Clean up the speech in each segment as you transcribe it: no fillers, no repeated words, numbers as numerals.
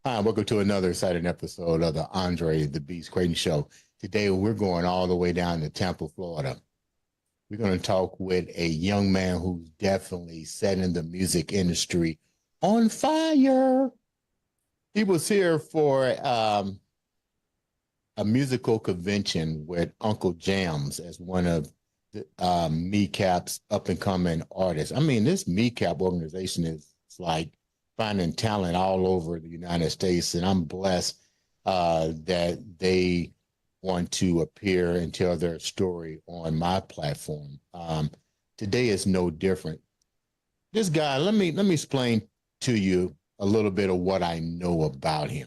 Hi, welcome to another exciting episode of the Andre The Beast Crayton Show. Today, we're going all the way down to Tampa, Florida. We're going to talk with a young man who's definitely setting the music industry on fire. He was here for a musical convention with Uncle Jams as one of the MECAP's up-and-coming artists. I mean, this MECAP organization is like finding talent all over the United States, and I'm blessed that they want to appear and tell their story on my platform. Today is no different. This guy, let me explain to you a little bit of what I know about him.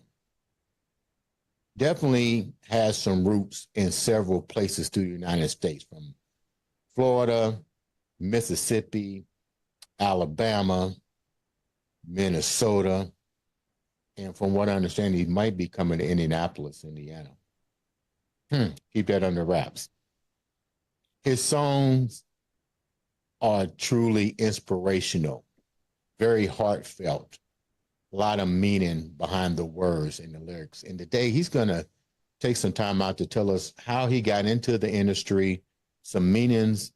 Definitely has some roots in several places through the United States, from Florida, Mississippi, Alabama, Minnesota, and from what I understand, he might be coming to Indianapolis, Indiana. Keep that under wraps. His songs are truly inspirational, very heartfelt, a lot of meaning behind the words and the lyrics. And today he's going to take some time out to tell us how he got into the industry, some meanings,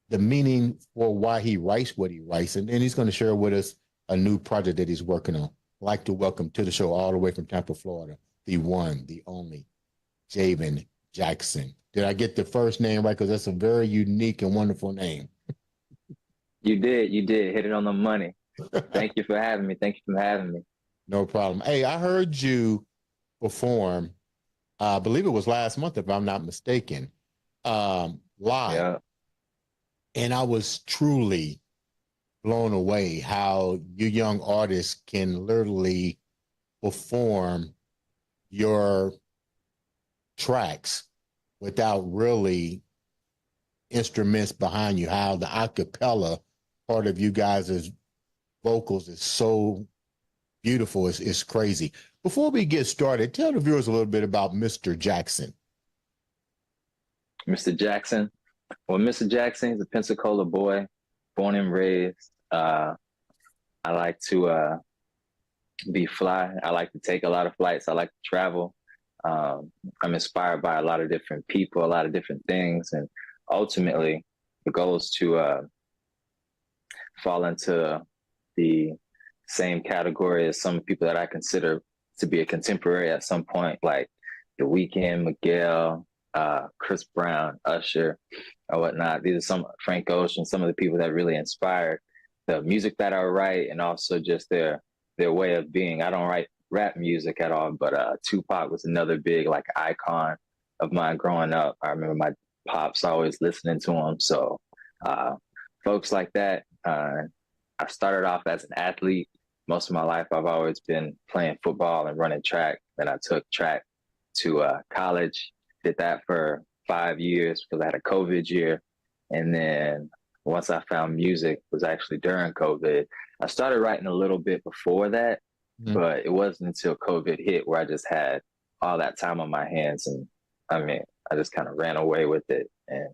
the meaning for why he writes what he writes, and then he's going to share with us a new project that he's working on. I'd like to welcome to the show all the way from Tampa, Florida, the one, the only, Javen Jackson. Did I get the first name right? Because that's a very unique and wonderful name. You did hit it on the money. Thank you for having me. No problem. Hey, I heard you perform, I believe it was last month, if I'm not mistaken, live. Yeah. And I was truly blown away how you young artists can literally perform your tracks without really instruments behind you, how the acapella part of you guys' vocals is so beautiful. It's crazy. Before we get started, tell the viewers a little bit about Mr. Jackson. Mr. Jackson. Well, Mr. Jackson is a Pensacola boy, born and raised. I like to be fly. I like to take a lot of flights. I like to travel. I'm inspired by a lot of different people, a lot of different things. And ultimately, the goal is to fall into the same category as some people that I consider to be a contemporary at some point, like The Weeknd, Miguel, Chris Brown, Usher, or whatnot. These are some Frank Ocean, some of the people that really inspired the music that I write, and also just their way of being. I don't write rap music at all, but Tupac was another big like icon of mine growing up. I remember my pops always listening to him. So folks like that. I started off as an athlete. Most of my life, I've always been playing football and running track. Then I took track to college, did that for 5 years because I had a COVID year. And then once I found music, was actually during COVID. I started writing a little bit before that, but it wasn't until COVID hit where I just had all that time on my hands. And I mean, I just kind of ran away with it. And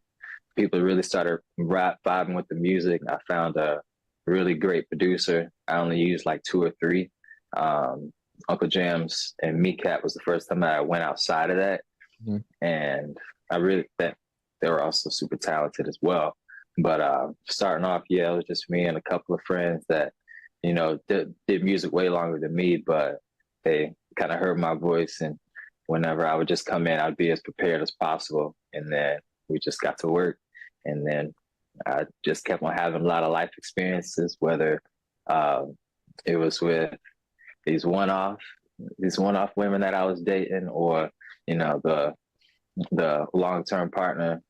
people really started vibing with the music. I found a really great producer. I only used like 2 or 3. Uncle Jams and MECAP was the first time that I went outside of that. And I really think they were also super talented as well. But starting off, yeah, it was just me and a couple of friends that, you know, did music way longer than me, but they kind of heard my voice. And whenever I would just come in, I'd be as prepared as possible. And then we just got to work. And then I just kept on having a lot of life experiences, whether it was with these one-off women that I was dating, or, you know, the long-term partner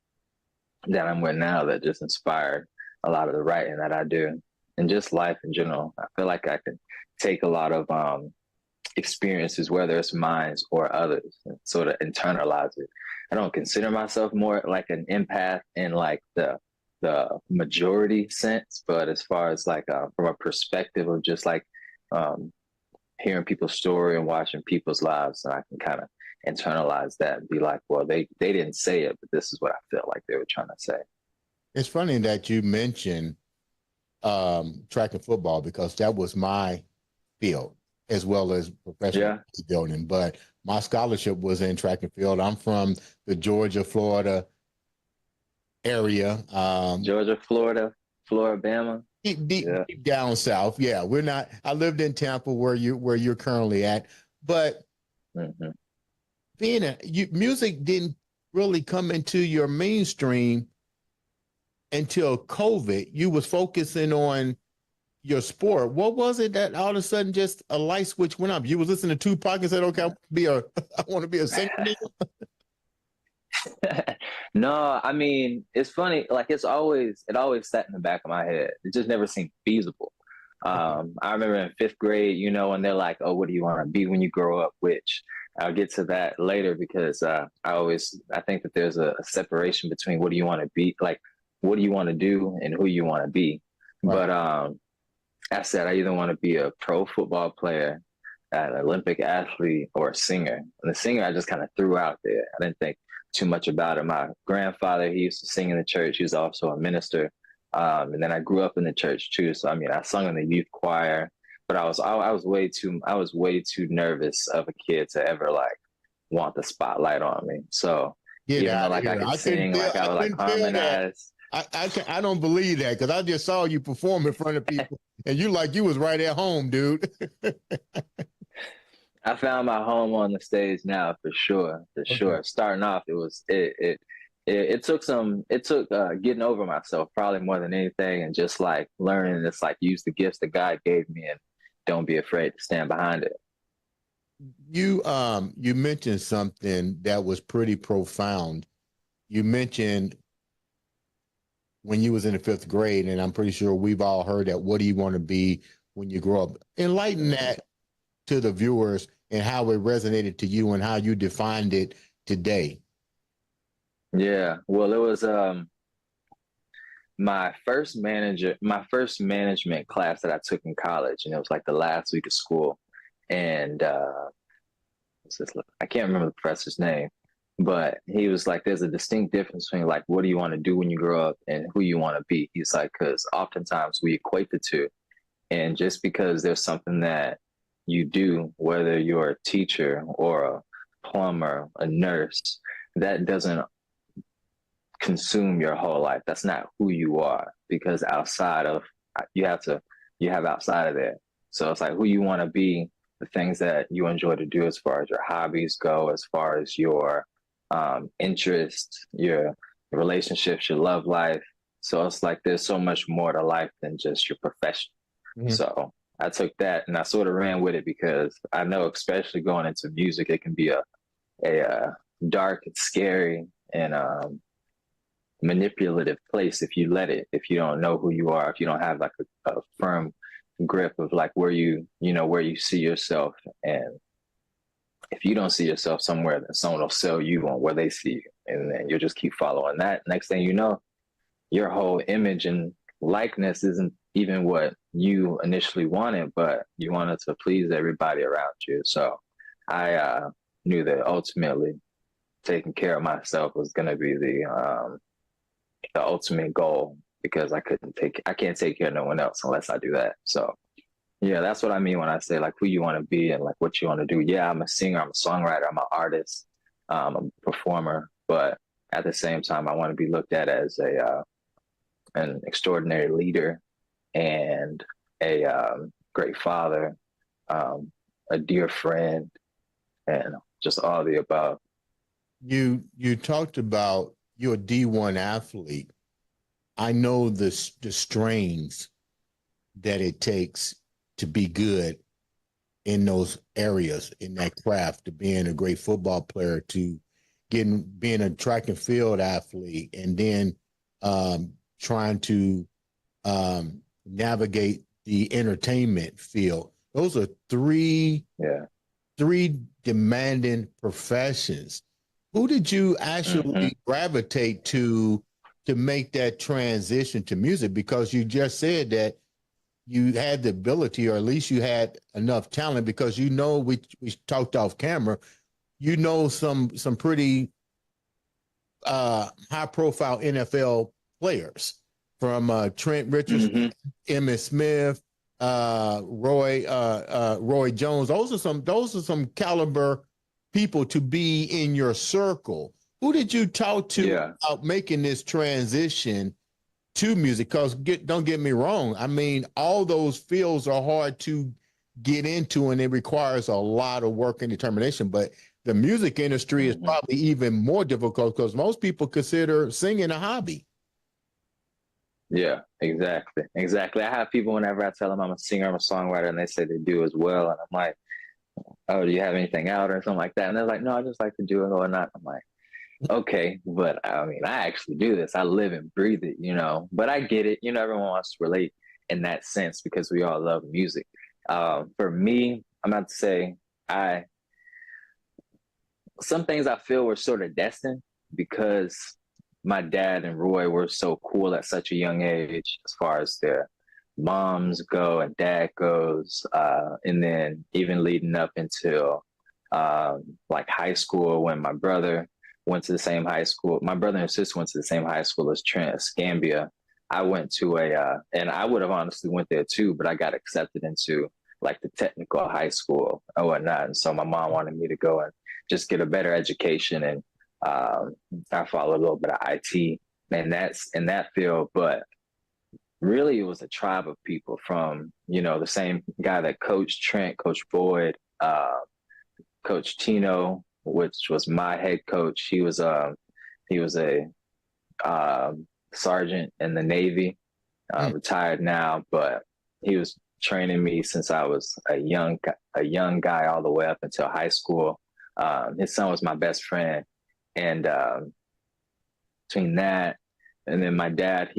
that I'm with now that just inspired a lot of the writing that I do, and just life in general. I feel like I can take a lot of experiences, whether it's mine or others, and sort of internalize it. I don't consider myself more like an empath in like the majority sense, but as far as like from a perspective of just like hearing people's story and watching people's lives, and I can kind of internalize that and be like, well, they didn't say it, but this is what I felt like they were trying to say. It's funny that you mentioned track and football, because that was my field. as well as professional building. But my scholarship was in track and field. I'm from the Georgia, Florida area. Georgia, Florida, Bama. Deep down south. Yeah, we're not. I lived in Tampa, where you're currently at, but music didn't really come into your mainstream until COVID. You was focusing on your sport. What was it that all of a sudden just a light switch went up? You was listening to Tupac and said, "Okay, I want to be a singer." No, I mean, it's funny. Like it always sat in the back of my head. It just never seemed feasible. I remember in 5th grade, when they're like, "Oh, what do you want to be when you grow up?" Which I'll get to that later because I think that there's a separation between what do you want to be, like what do you want to do, and who you want to be. Right. But I said I either want to be a pro football player, an Olympic athlete, or a singer. And the singer I just kind of threw out there. I didn't think too much about it. My grandfather, he used to sing in the church. He was also a minister. And then I grew up in the church too. So I mean, I sung in the youth choir, but I was way too nervous of a kid to ever like want the spotlight on me. So I could sing, like I would like harmonize. I don't believe that because I just saw you perform in front of people and you was right at home, dude. I found my home on the stage now for sure. Starting off, it took getting over myself probably more than anything, and just like learning this, like use the gifts that God gave me and don't be afraid to stand behind it. You mentioned something that was pretty profound. You mentioned when you was in the 5th grade, and I'm pretty sure we've all heard that. What do you want to be when you grow up? Enlighten that to the viewers and how it resonated to you and how you defined it today. Yeah, well, it was my first management class that I took in college, and it was like the last week of school. And I can't remember the professor's name, but he was like, there's a distinct difference between like, what do you want to do when you grow up and who you want to be? He's like, because oftentimes we equate the two. And just because there's something that you do, whether you're a teacher or a plumber, a nurse, that doesn't consume your whole life. That's not who you are, because you have outside of there. So it's like who you want to be, the things that you enjoy to do as far as your hobbies go, as far as your interests, your relationships, your love life. So it's like there's so much more to life than just your profession. Mm-hmm. So I took that and I sort of ran with it because I know, especially going into music, it can be a dark and scary and manipulative place if you you don't know who you are, if you don't have like a firm grip of like where you see yourself. And if you don't see yourself somewhere, then someone will sell you on where they see you. And then you'll just keep following that. Next thing you know, your whole image and likeness isn't even what you initially wanted, but you wanted to please everybody around you. So I knew that ultimately taking care of myself was going to be the ultimate goal, because I can't take care of no one else unless I do that. So yeah, that's what I mean when I say like who you want to be and like what you want to do. Yeah, I'm a singer, I'm a songwriter, I'm an artist, I'm a performer, but at the same time, I want to be looked at as an extraordinary leader and a great father, a dear friend, and just all the above. You talked about you're a D1 athlete. I know the strains that it takes to be good in those areas, in that craft, to being a great football player, to being a track and field athlete, and then trying to navigate the entertainment field. Those are three demanding professions. Who did you actually gravitate to make that transition to music? Because you just said that you had the ability, or at least you had enough talent, because we talked off camera, some pretty high profile NFL players, from Trent Richardson, Emmitt Smith, Roy Jones. Those are some caliber people to be in your circle. Who did you talk to about making this transition to music? Because don't get me wrong, I mean, all those fields are hard to get into and it requires a lot of work and determination. But the music industry is probably even more difficult because most people consider singing a hobby. Yeah, exactly. Exactly. I have people whenever I tell them I'm a singer, I'm a songwriter, and they say they do as well. And I'm like, oh, do you have anything out or something like that? And they're like, no, I just like to do it or not. I'm like, okay, but I mean, I actually do this. I live and breathe it, you know, but I get it. You know, everyone wants to relate in that sense because we all love music. For me, I'm about to say some things I feel were sort of destined because my dad and Roy were so cool at such a young age as far as their moms go and dad goes. And then even leading up until like high school when my brother went to the same high school. My brother and sister went to the same high school as Trent Scambia. I went to and I would have honestly went there too, but I got accepted into like the technical high school and whatnot. And so my mom wanted me to go and just get a better education. And I followed a little bit of IT and that's in that field. But really, it was a tribe of people from, you know, the same guy that coached Trent, Coach Boyd, Coach Tino, which was my head coach. He was a sergeant in the Navy, retired now, but he was training me since I was a young guy all the way up until high school. His son was my best friend, and between that and then my dad,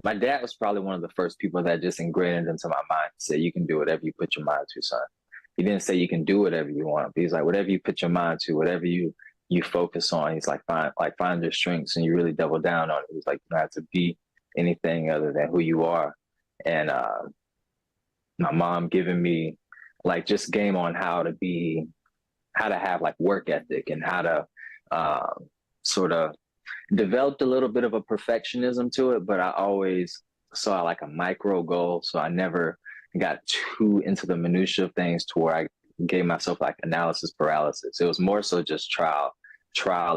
my dad was probably one of the first people that just ingrained into my mind to say, you can do whatever you put your mind to, son. He didn't say you can do whatever you want. He's like, whatever you put your mind to, whatever you focus on. He's like, find your strengths and you really double down on it. He's like, you don't have to be anything other than who you are. And my mom giving me like just game on how to have like work ethic and how to sort of developed a little bit of a perfectionism to it, but I always saw like a micro goal. So I never got too into the minutia of things to where I gave myself like analysis paralysis. It was more so just trial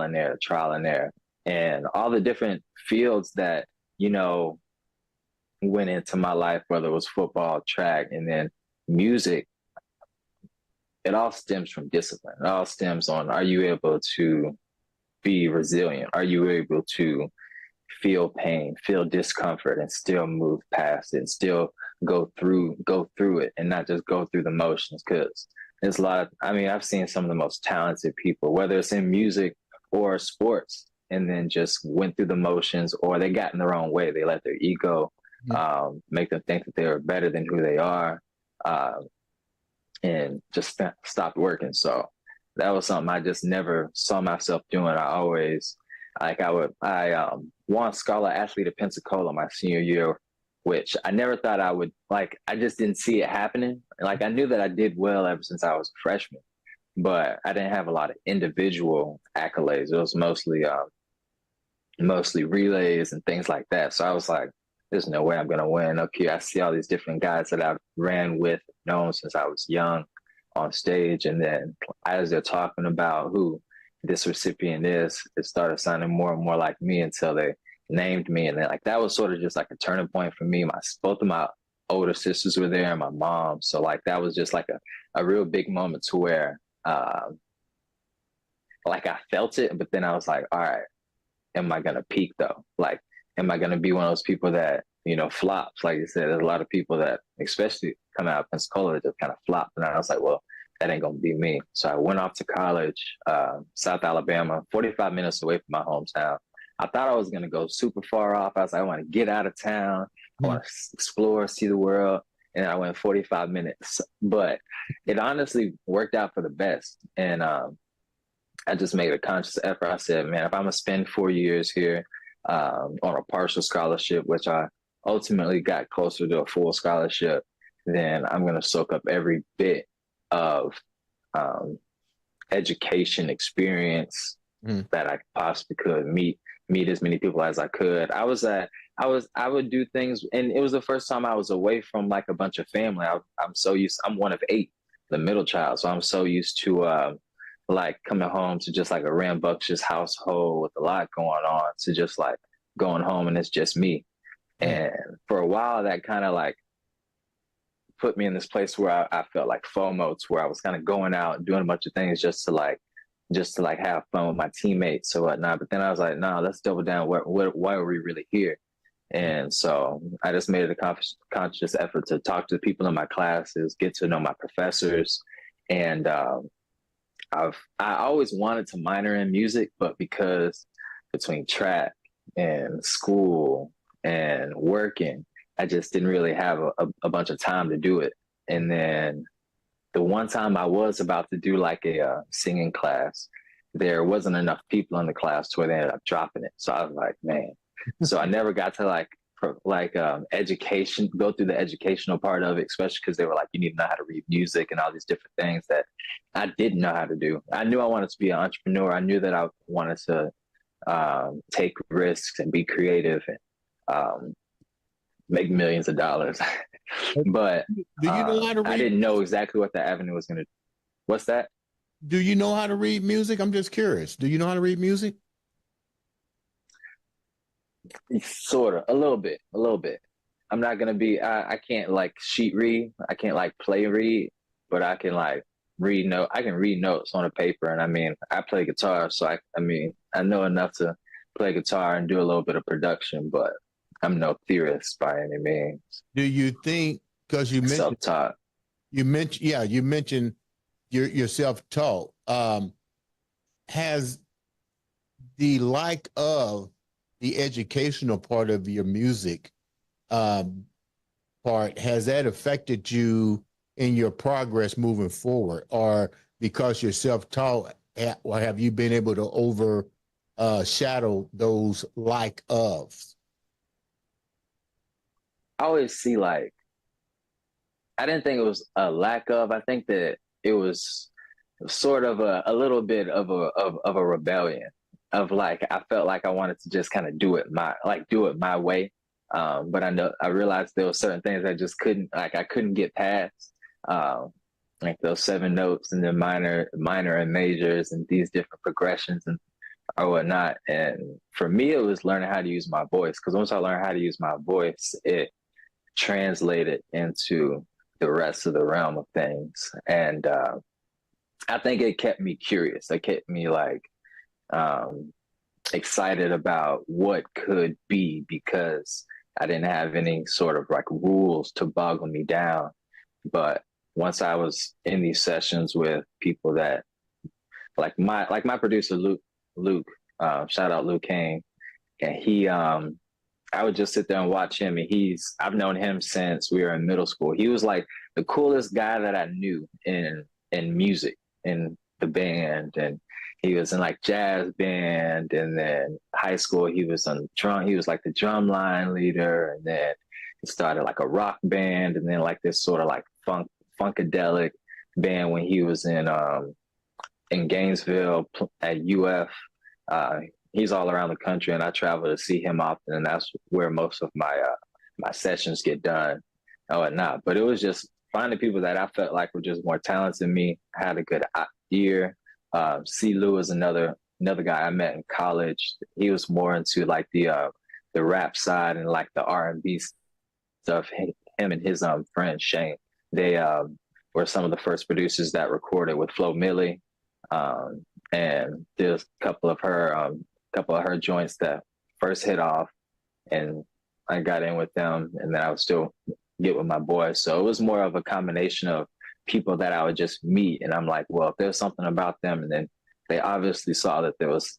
and error. And all the different fields that, you know, went into my life, whether it was football, track, and then music, it all stems from discipline. It all stems on, are you able to be resilient? Are you able to feel pain, feel discomfort, and still move past it and still go through it and not just go through the motions? Because there's a lot of, I mean, I've seen some of the most talented people, whether it's in music or sports, and then just went through the motions, or they got in their own way. They let their ego make them think that they were better than who they are, and just stopped working. So that was something I just never saw myself doing. I won Scholar Athlete at Pensacola my senior year, which I never thought I would, like, I just didn't see it happening. Like, I knew that I did well ever since I was a freshman, but I didn't have a lot of individual accolades. It was mostly relays and things like that. So I was like, there's no way I'm going to win up here. I see all these different guys that I've ran with, known since I was young on stage. And then as they're talking about who this recipient is, it started sounding more and more like me until they named me. And then like, that was sort of just like a turning point for me. Both of my older sisters were there and my mom. So like, that was just like a real big moment to where, like I felt it, but then I was like, all right, am I going to peak though? Like, am I going to be one of those people that, you know, flops? Like you said, there's a lot of people that, especially coming out of Pensacola, that just kind of flop. And I was like, well, that ain't going to be me. So I went off to college, South Alabama, 45 minutes away from my hometown. I thought I was going to go super far off. I was like, I want to get out of town. I want to explore, see the world. And I went 45 minutes. But it honestly worked out for the best. And I just made a conscious effort. I said, man, if I'm going to spend 4 years here on a partial scholarship, which I ultimately got closer to a full scholarship, then I'm going to soak up every bit of education experience that I possibly could, meet as many people as I could. I I would do things, and it was the first time I was away from like a bunch of family. I'm so used. I'm one of eight, the middle child, so I'm so used to like coming home to just like a rambunctious household with a lot going on, to just like going home and it's just me. And for a while, that kind of like put me in this place where I felt like FOMO, to where I was kind of going out and doing a bunch of things just to like have fun with my teammates or whatnot. But then I was like, no, let's double down. Why are we really here? And so I just made it a conscious effort to talk to the people in my classes, get to know my professors. And I always wanted to minor in music, but because between track and school and working, I just didn't really have a bunch of time to do it. And then the one time I was about to do like a singing class, there wasn't enough people in the class to where they ended up dropping it. So I was like, man. So I never got to education, go through the educational part of it, especially because they were like, you need to know how to read music and all these different things that I didn't know how to do. I knew I wanted to be an entrepreneur. I knew that I wanted to take risks and be creative and make millions of dollars. But Do you know how to read? I didn't know exactly what the avenue was going to. What's that? Do you know how to read music? I'm just curious. Do you know how to read music? Sort of, a little bit. I'm not going to be, I can't like sheet read. I can't like play read, but I can like I can read notes on a paper. And I mean, I play guitar. So I mean, I know enough to play guitar and do a little bit of production, but I'm no theorist by any means. Do you think, because you mentioned self-taught, you mentioned you're self-taught, has the like of the educational part of your music part, has that affected you in your progress moving forward, or because you're self-taught, or have you been able to overshadow those like ofs? I always see like, I didn't think it was a lack of. I think that it was sort of a little bit of a rebellion, of like, I felt like I wanted to just kind of do it my way. But I realized there were certain things I just I couldn't get past, like those seven notes and then minor and majors and these different progressions and or whatnot. And for me, it was learning how to use my voice, because once I learned how to use my voice, it translated into the rest of the realm of things. And I think it kept me curious. It kept me like excited about what could be, because I didn't have any sort of like rules to boggle me down. But once I was in these sessions with people that like my producer Luke, shout out Luke Kane, and he I would just sit there and watch him, and I've known him since we were in middle school. He was like the coolest guy that I knew in music, in the band, and he was in like jazz band, and then high school he was on drum. He was like the drum line leader, and then he started like a rock band, and then like this sort of like funkadelic band when he was in Gainesville at UF. He's all around the country, and I travel to see him often, and that's where most of my my sessions get done and whatnot. But it was just finding people that I felt like were just more talented than me, had a good ear. C. Lou is another guy I met in college. He was more into like the rap side and like the R&B stuff. Him and his friend Shane, they were some of the first producers that recorded with Flo Milli, and there's a couple of her joints that first hit off, and I got in with them, and then I would still get with my boys. So it was more of a combination of people that I would just meet, and I'm like, well, if there's something about them, and then they obviously saw that there was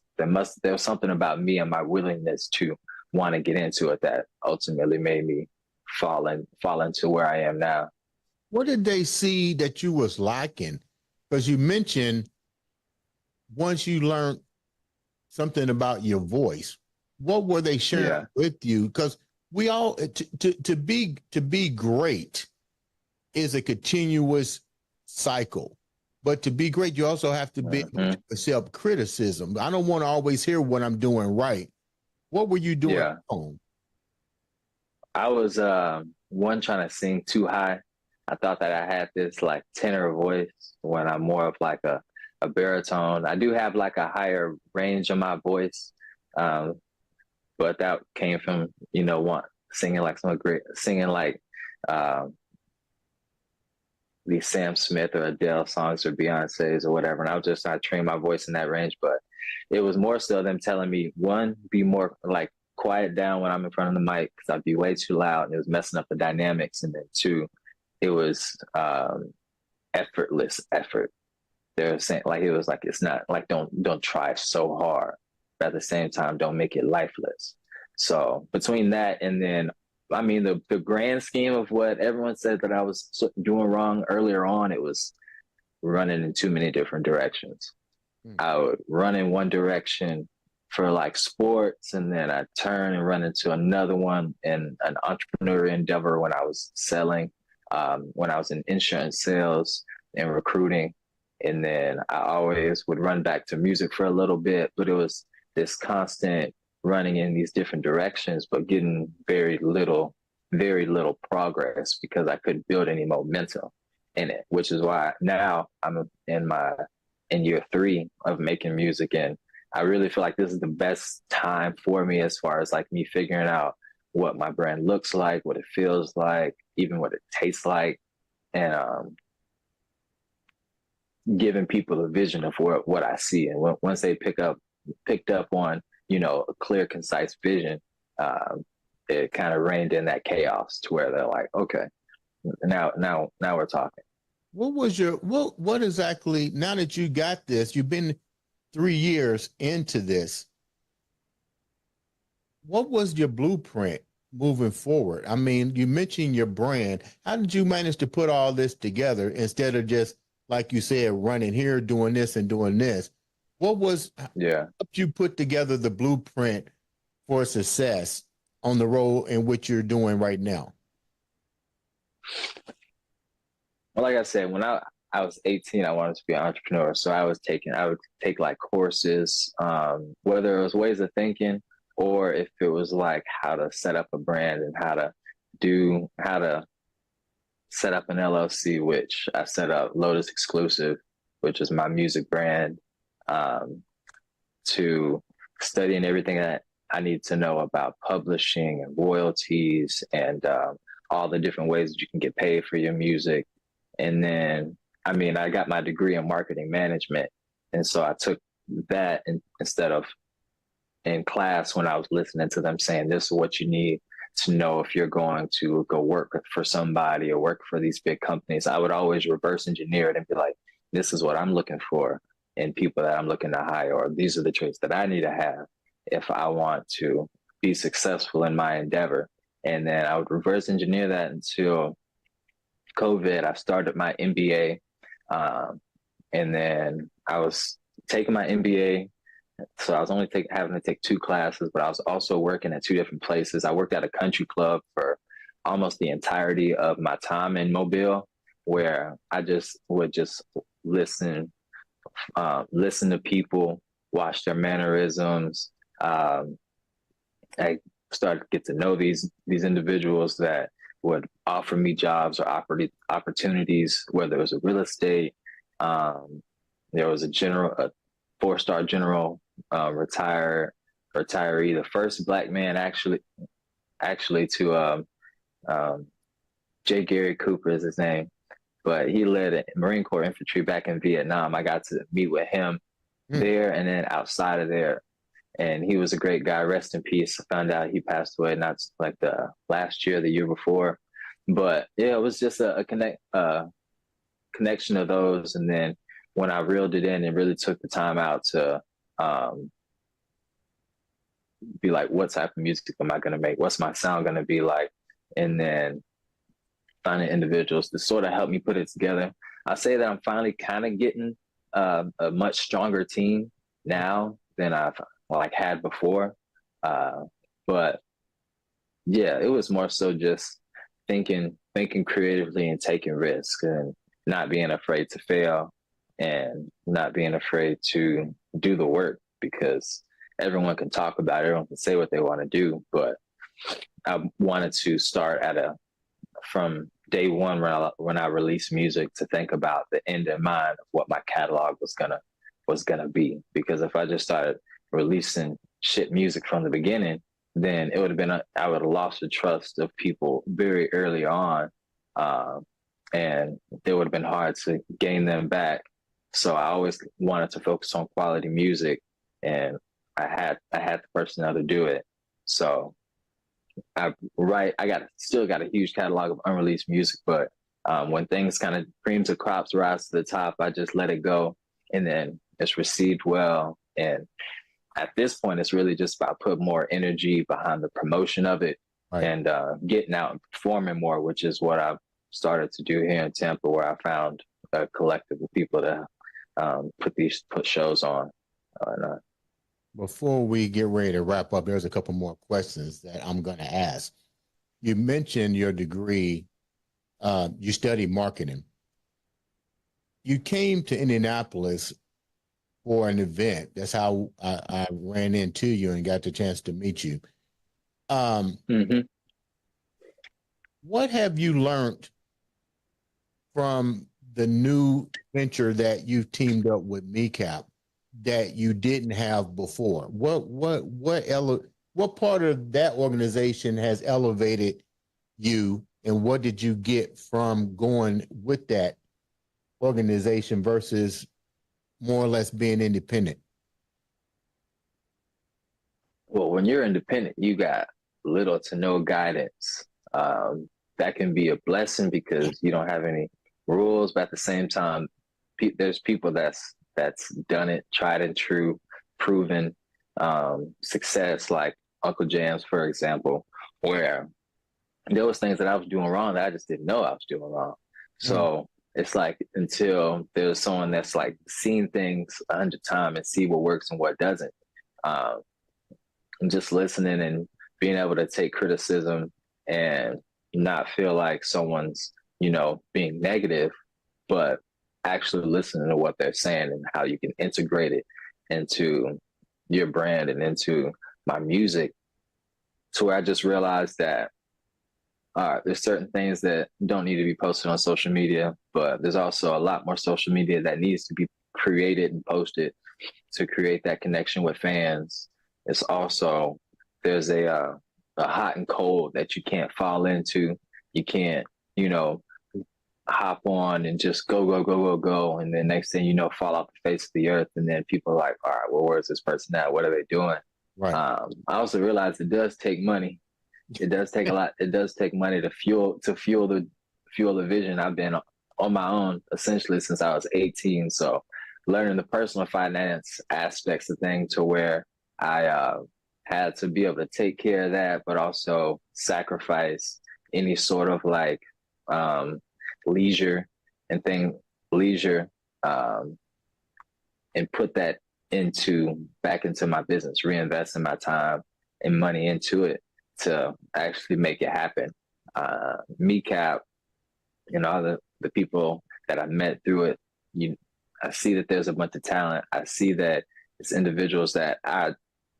something about me and my willingness to want to get into it that ultimately made me fall into where I am now. What did they see that you was lacking? Because you mentioned once you learned something about your voice, what were they sharing with you? Because we all to be great is a continuous cycle, but to be great, you also have to be self-criticism. I don't want to always hear what I'm doing right. What were you doing wrong? I was one trying to sing too high. I thought that I had this like tenor voice when I'm more of like a baritone. I do have like a higher range of my voice, um, but that came from one singing like some great singing like um, these Sam Smith or Adele songs or Beyonce's or whatever. And I was just trying to train my voice in that range. But it was more so them telling me, one, be more like quiet down when I'm in front of the mic because I'd be way too loud and it was messing up the dynamics. And then two, it was effortless effort. They're saying like it was like it's not like don't try so hard, but at the same time don't make it lifeless. So between that and then I mean the grand scheme of what everyone said that I was doing wrong earlier on, it was running in too many different directions. I would run in one direction for like sports, and then I turn and run into another one in an entrepreneur endeavor when I was selling, when I was in insurance sales and recruiting. And then I always would run back to music for a little bit, but it was this constant running in these different directions, but getting very little progress because I couldn't build any momentum in it, which is why now I'm in year 3 of making music. And I really feel like this is the best time for me as far as like me figuring out what my brand looks like, what it feels like, even what it tastes like, and giving people a vision of what I see. And once they picked up on, a clear, concise vision, it kind of reined in that chaos to where they're like, okay, now we're talking. What exactly, now that you got this, you've been 3 years into this, what was your blueprint moving forward? I mean, you mentioned your brand. How did you manage to put all this together instead of just, like you said, running here, doing this and doing this? Yeah. Helped you put together the blueprint for success on the road in which you're doing right now? Well, like I said, when I was 18, I wanted to be an entrepreneur. So I would take like courses, whether it was ways of thinking or if it was like how to set up a brand and how to set up an LLC, which I set up Lotus Exclusive, which is my music brand, to studying everything that I need to know about publishing and royalties and all the different ways that you can get paid for your music. And then, I mean, I got my degree in marketing management. And so I took that instead of in class when I was listening to them saying, this is what you need to know if you're going to go work for somebody or work for these big companies. I would always reverse engineer it and be like, this is what I'm looking for in people that I'm looking to hire, or these are the traits that I need to have if I want to be successful in my endeavor. And then I would reverse engineer that until COVID. I started my MBA, and then I was taking my MBA. So I was only having to take 2 classes, but I was also working at 2 different places. I worked at a country club for almost the entirety of my time in Mobile, where I just would just listen to people, watch their mannerisms. I started to get to know these individuals that would offer me jobs or opportunities, whether it was a real estate. There was a 4-star general retiree, the first Black man actually to J. Gary Cooper is his name, but he led Marine Corps infantry back in Vietnam. I got to meet with him there and then outside of there. And he was a great guy. Rest in peace. I found out he passed away not like the last year, the year before. But yeah, it was just a connection of those. And then when I reeled it in and really took the time out to be like, what type of music am I going to make? What's my sound going to be like? And then finding individuals to sort of help me put it together. I say that I'm finally kind of getting a much stronger team now than I've had before. But yeah, it was more so just thinking creatively and taking risks and not being afraid to fail and not being afraid to do the work, because everyone can talk about it, everyone can say what they want to do, but I wanted to start from day one when I released music to think about the end in mind of what my catalog was gonna be. Because if I just started releasing shit music from the beginning, then it would have been I would have lost the trust of people very early on, and it would have been hard to gain them back. So I always wanted to focus on quality music, and I had the personnel to do it. So still got a huge catalog of unreleased music, but when things kind of creams of crops rise to the top, I just let it go, and then it's received well. And at this point, it's really just about putting more energy behind the promotion of it, Right. and getting out and performing more, which is what I've started to do here in Tampa, where I found a collective of people to put shows on. Before we get ready to wrap up, there's a couple more questions that I'm going to ask. You mentioned your degree. You studied marketing. You came to Indianapolis for an event. That's how I ran into you and got the chance to meet you. What have you learned from the new venture that you've teamed up with MeCap that you didn't have before? What part of that organization has elevated you, and what did you get from going with that organization versus more or less being independent? Well, when you're independent, you got little to no guidance. That can be a blessing because you don't have any rules, but at the same time, there's people that's done it, tried and true, proven success, like Uncle James, for example, where there was things that I was doing wrong that I just didn't know I was doing wrong. So it's like until there's someone that's like seen things 100 times and see what works and what doesn't, and just listening and being able to take criticism and not feel like someone's, being negative, but actually listening to what they're saying and how you can integrate it into your brand and into my music, to where I just realized that there's certain things that don't need to be posted on social media, but there's also a lot more social media that needs to be created and posted to create that connection with fans. It's also, there's a hot and cold that you can't fall into. You can't, hop on and just go. And then next thing you know, fall off the face of the earth. And then people are like, all right, well, where's this person at? What are they doing? Right. I also realized it does take money. It does take a lot. It does take money to fuel the vision. I've been on my own essentially since I was 18. So learning the personal finance aspects of things, to where I had to be able to take care of that, but also sacrifice any sort of like leisure and put that back into my business, reinvesting my time and money into it to actually make it happen. MeCap, all the people that I met through it, I see that there's a bunch of talent. I see that it's individuals that I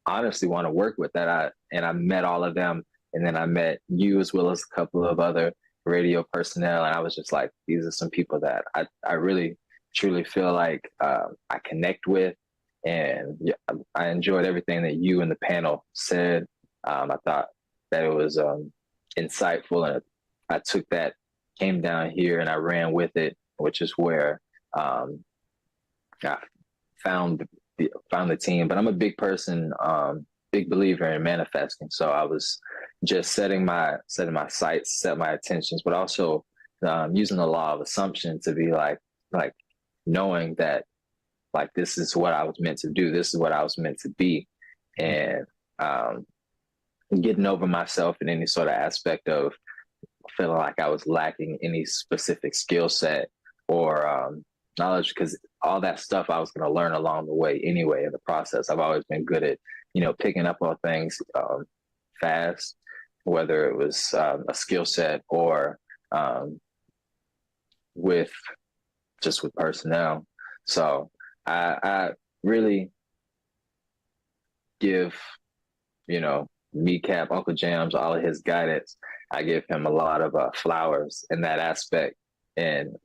honestly want to work with, and I met all of them. And then I met you as well as a couple of other radio personnel. And I was just like, these are some people that I really, truly feel like I connect with. And yeah, I enjoyed everything that you and the panel said. I thought that it was insightful, and I took that, came down here, and I ran with it, which is where I found the team. But I'm a big person, big believer in manifesting. So I was just setting my sights, set my intentions, but also using the law of assumption to be like knowing that like this is what I was meant to do. This is what I was meant to be, and getting over myself in any sort of aspect of feeling like I was lacking any specific skill set or knowledge, because all that stuff I was going to learn along the way anyway in the process. I've always been good at, picking up on things fast, whether it was a skill set or with personnel. So I really give, Kneecap, Uncle Jams, all of his guidance. I give him a lot of flowers in that aspect. And,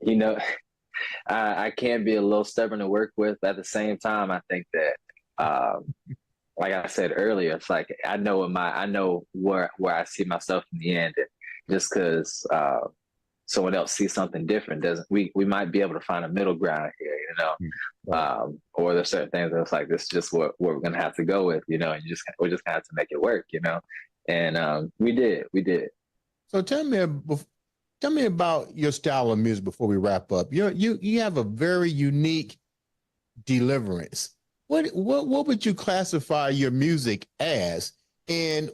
I can be a little stubborn to work with. But at the same time, I think that, like I said earlier, it's like I know where I see myself in the end. And just because someone else sees something different doesn't we might be able to find a middle ground here, Right. or there's certain things that's like this is just what we're gonna have to go with, and we're just gonna have to make it work, and we did. So tell me about your style of music before we wrap up. You have a very unique deliverance. What would you classify your music as, and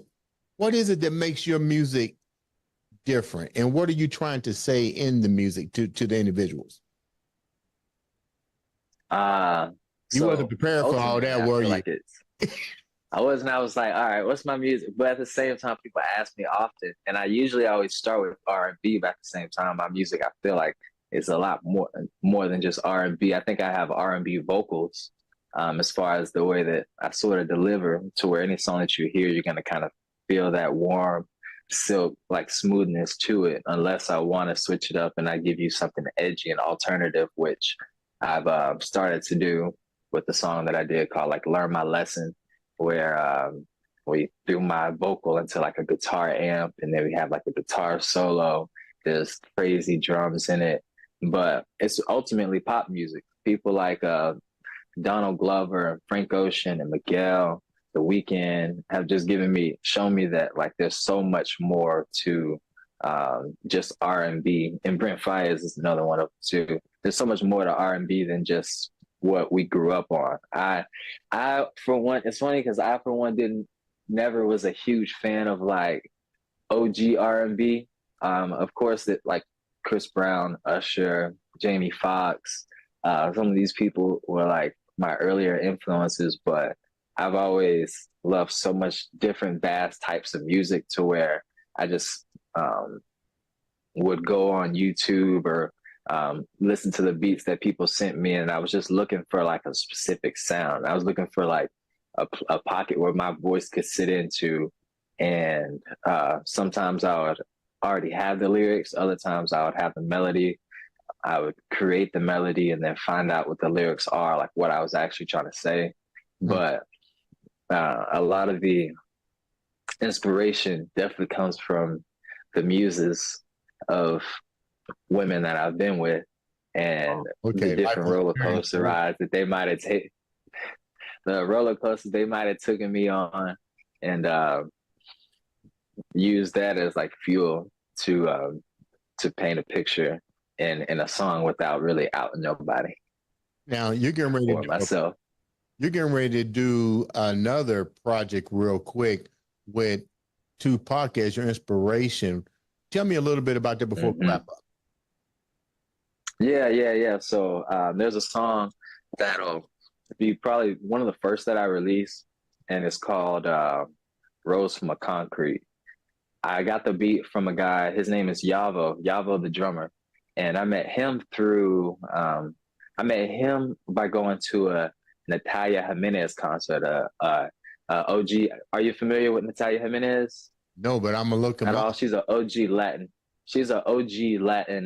what is it that makes your music different, and what are you trying to say in the music to the individuals? You wasn't So prepared for all ultimately, that, I were feel you? like I wasn't. I was like, all right, what's my music? But at the same time, people ask me often, and I usually always start with R&B. But at the same time, my music, I feel like, is a lot more than just R&B. I think I have R&B vocals, as far as the way that I sort of deliver, to where any song that you hear, you're gonna kind of feel that warm silk like smoothness to it. Unless I want to switch it up and I give you something edgy and alternative, which I've started to do with the song that I did called like "Learn My Lesson," where we threw my vocal into like a guitar amp, and then we have like a guitar solo. There's crazy drums in it, but it's ultimately pop music. People like Donald Glover, Frank Ocean, and Miguel, The Weeknd have just shown me that like there's so much more to just R&B. And Brent Fayez is another one of them too. There's so much more to R&B than just what we grew up on. I for one, it's funny because I for one didn't never was a huge fan of like OG R&B. Of course, that like Chris Brown, Usher, Jamie Foxx, some of these people were like my earlier influences, but I've always loved so much different, vast types of music to where I just would go on YouTube or listen to the beats that people sent me, and I was just looking for like a specific sound. I was looking for like a pocket where my voice could sit into, and sometimes I would already have the lyrics. Other times I would have the melody. I would create the melody and then find out what the lyrics are, like what I was actually trying to say. But a lot of the inspiration definitely comes from the muses of women that I've been with, and the different roller coaster rides that they might have taken, the roller coasters they might have taken me on, and use that as like fuel to paint a picture in a song without really outing nobody. Now you're getting ready or myself. You're getting ready to do another project real quick with Tupac as your inspiration. Tell me a little bit about that before we wrap up. Yeah. So there's a song that'll be probably one of the first that I release, and it's called Rose from a Concrete. I got the beat from a guy, his name is Yavo the drummer. And I met him by going to a Natalia Jimenez concert. OG, are you familiar with Natalia Jimenez? No, but I'm gonna look him up. She's an OG Latin. She's an OG Latin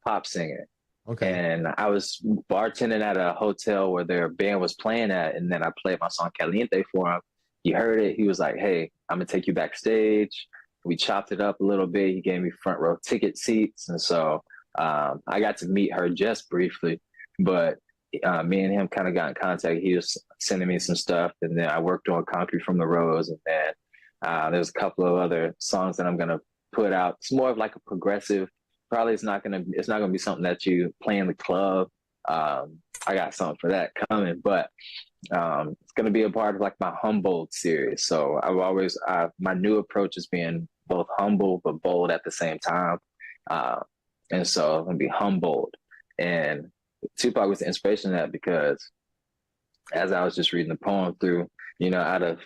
pop singer. Okay. And I was bartending at a hotel where their band was playing at, and then I played my song Caliente for him. He heard it. He was like, "Hey, I'm gonna take you backstage." We chopped it up a little bit. He gave me front row ticket seats, and so I got to meet her just briefly. But me and him kind of got in contact. He was sending me some stuff, and then I worked on Concrete from the Rose, and then there's a couple of other songs that I'm gonna put out. It's more of like a progressive. Probably it's not gonna be something that you play in the club. I got something for that coming, but it's gonna be a part of like my Humboldt series. So my new approach is being both humble but bold at the same time. And so I'm gonna be Humboldt. And Tupac was the inspiration of that, because as I was just reading the poem through, out of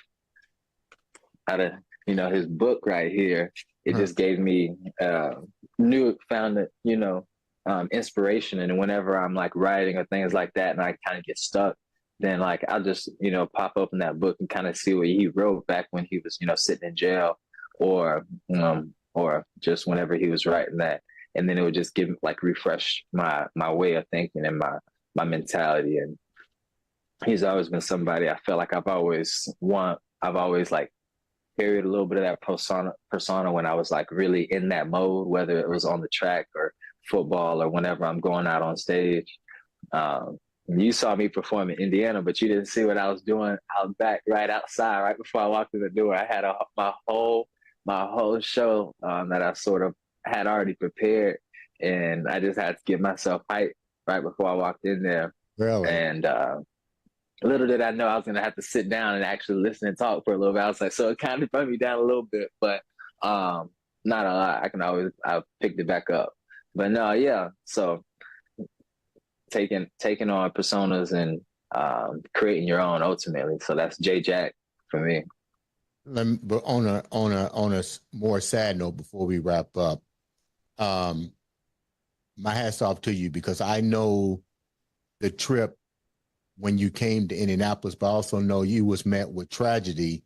his book right here, it just gave me found inspiration. And whenever I'm like writing or things like that, and I kind of get stuck, then like I'll just, pop open that book and kind of see what he wrote back when he was, sitting in jail, or just whenever he was writing that. And then it would just refresh my way of thinking and my mentality. And he's always been somebody I feel like I've always like carried a little bit of that persona when I was like really in that mode, whether it was on the track or football or whenever I'm going out on stage. You saw me perform in Indiana, but you didn't see what I was doing out back, right outside, right before I walked in the door. I had my whole show that I sort of had already prepared, and I just had to get myself hyped right before I walked in there. Really? And little did I know I was going to have to sit down and actually listen and talk for a little bit. I was like, so it kind of brought me down a little bit, but not a lot. I picked it back up. But no, yeah. So taking on personas and creating your own ultimately. So that's J Jack for me. But on a more sad note, before we wrap up, my hat's off to you, because I know the trip when you came to Indianapolis, but I also know you was met with tragedy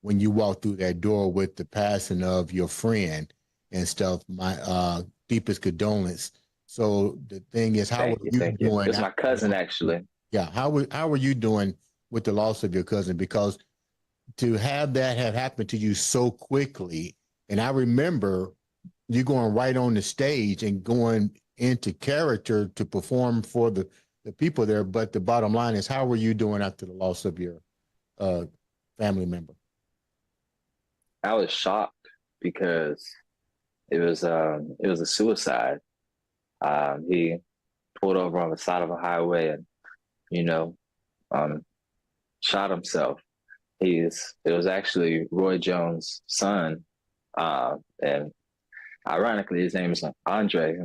when you walked through that door with the passing of your friend and stuff. My deepest condolence. So the thing is, how are you doing? It's my cousin, actually. Yeah. How are you doing with the loss of your cousin? Because to have that have happened to you so quickly, and I remember you going right on the stage and going into character to perform for the people there. But the bottom line is, how were you doing after the loss of your family member? I was shocked because it was a suicide. He pulled over on the side of a highway and, shot himself. It was actually Roy Jones' son. And ironically, his name is Andre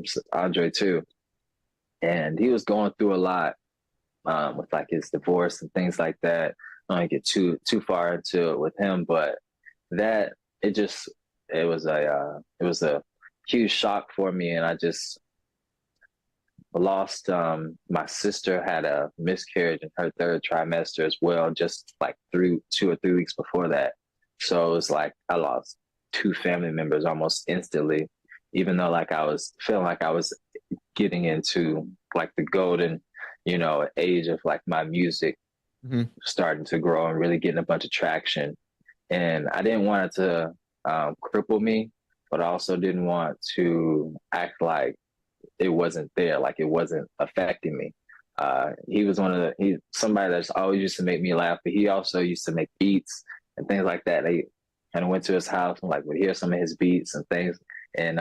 too. And he was going through a lot with like his divorce and things like that. I don't get too far into it with him, but it was a huge shock for me, and I just lost. My sister had a miscarriage in her third trimester as well, just like 2 or 3 weeks before that. So it was like I lost 2 family members almost instantly, even though like I was feeling like I was getting into like the golden, age of like my music starting to grow and really getting a bunch of traction. And I didn't want it to cripple me, but I also didn't want to act like it wasn't there, like it wasn't affecting me. He was somebody that's always used to make me laugh, but he also used to make beats and things like that. They kind of went to his house and like would hear some of his beats and things. And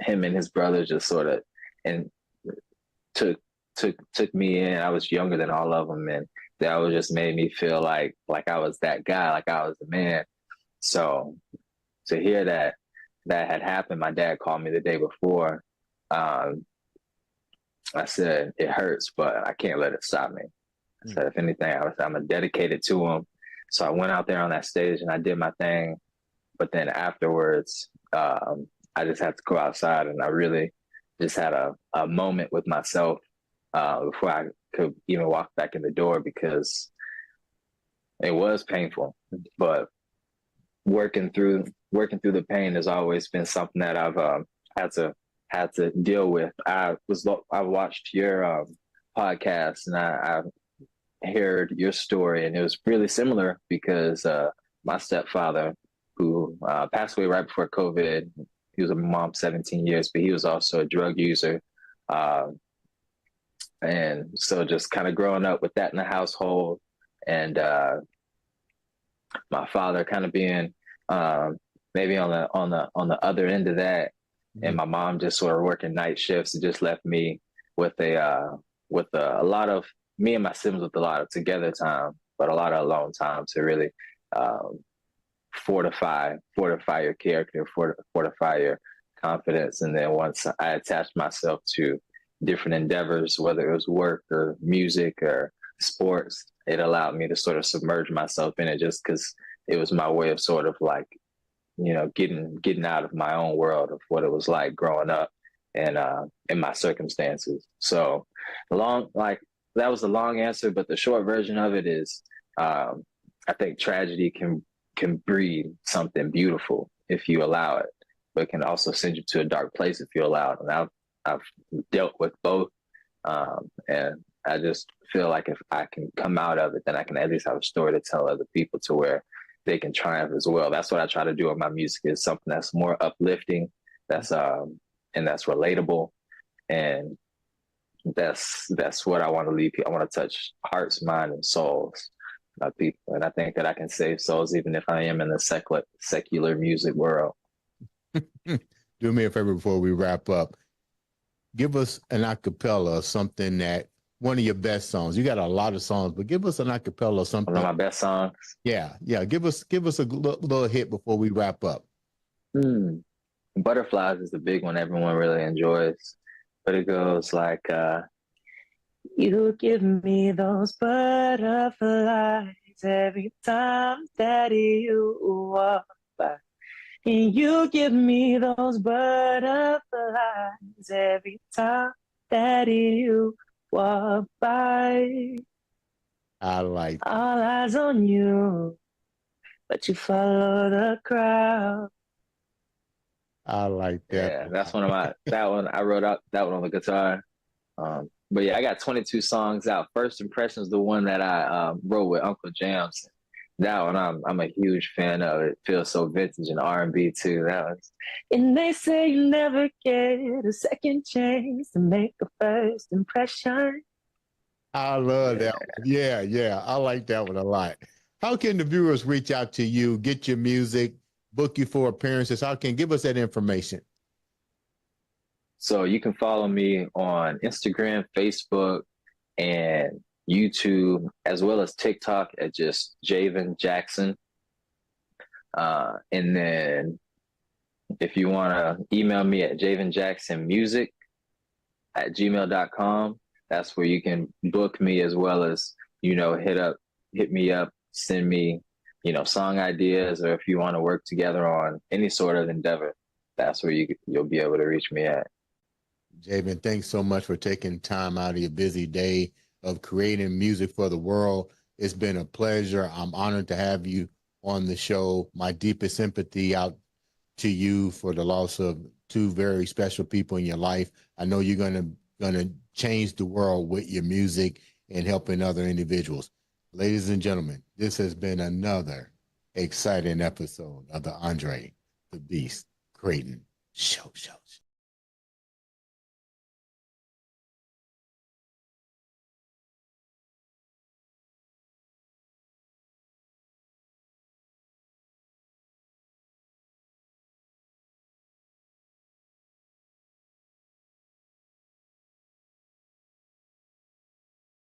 him and his brother just sort of took me in. I was younger than all of them, and that was just made me feel like I was that guy, like I was the man. So to hear that had happened, my dad called me the day before. I said, it hurts, but I can't let it stop me. I said, if anything, I'm dedicated to him. So I went out there on that stage and I did my thing. But then afterwards, I just had to go outside, and I really just had a moment with myself before I could even walk back in the door, because it was painful. But working through the pain has always been something that I've had to deal with. I watched your podcast, and I heard your story, and it was really similar because my stepfather, who passed away right before COVID, he was a mom 17 years, but he was also a drug user. And so just kind of growing up with that in the household, and my father kind of being maybe on the other end of that, and my mom just sort of working night shifts, it just left me with a lot of, me and my siblings with a lot of together time, but a lot of alone time to really fortify your character, fortify your confidence. And then once I attached myself to different endeavors, whether it was work or music or sports, it allowed me to sort of submerge myself in it, just because it was my way of sort of like, getting out of my own world of what it was like growing up and in my circumstances. So that was the long answer, but the short version of it is, I think tragedy can breed something beautiful if you allow it, but it can also send you to a dark place if you allow it. And I've dealt with both, and I just feel like if I can come out of it, then I can at least have a story to tell other people to where they can triumph as well. That's what I try to do with my music, is something that's more uplifting, that's and that's relatable, and that's what I want to leave people. I want to touch hearts, mind, and souls of people, and I think that I can save souls even if I am in the secular music world. Do me a favor before we wrap up. Give us an acapella of something that one of your best songs. You got a lot of songs, but give us an acapella of something. One of my best songs. Yeah. Give us a little hit before we wrap up. Butterflies is the big one everyone really enjoys, but it goes like, you give me those butterflies every time that you walk by. And you give me those butterflies every time that you walk by. I like that. All eyes on you, but you follow the crowd. I like that. Yeah, that's one of that one I wrote out that one on the guitar. But yeah, I got 22 songs out. First Impression is the one that I wrote with Uncle Jams. That one I'm a huge fan of. It feels so vintage and R&B too. That was. And they say you never get a second chance to make a first impression. I love that one. Yeah. I like that one a lot. How can the viewers reach out to you, get your music, book you for appearances? How can give us that information? So you can follow me on Instagram, Facebook, and YouTube, as well as TikTok at just Javen Jackson. And then if you want to email me at javenjacksonmusic@gmail.com, that's where you can book me, as well as, hit me up, send me, song ideas, or if you want to work together on any sort of endeavor, that's where you'll be able to reach me at. Javen, thanks so much for taking time out of your busy day of creating music for the world. It's been a pleasure. I'm honored to have you on the show. My deepest sympathy out to you for the loss of two very special people in your life. I know you're gonna change the world with your music and helping other individuals. Ladies and gentlemen, this has been another exciting episode of the Andre the Beast Crayton Show.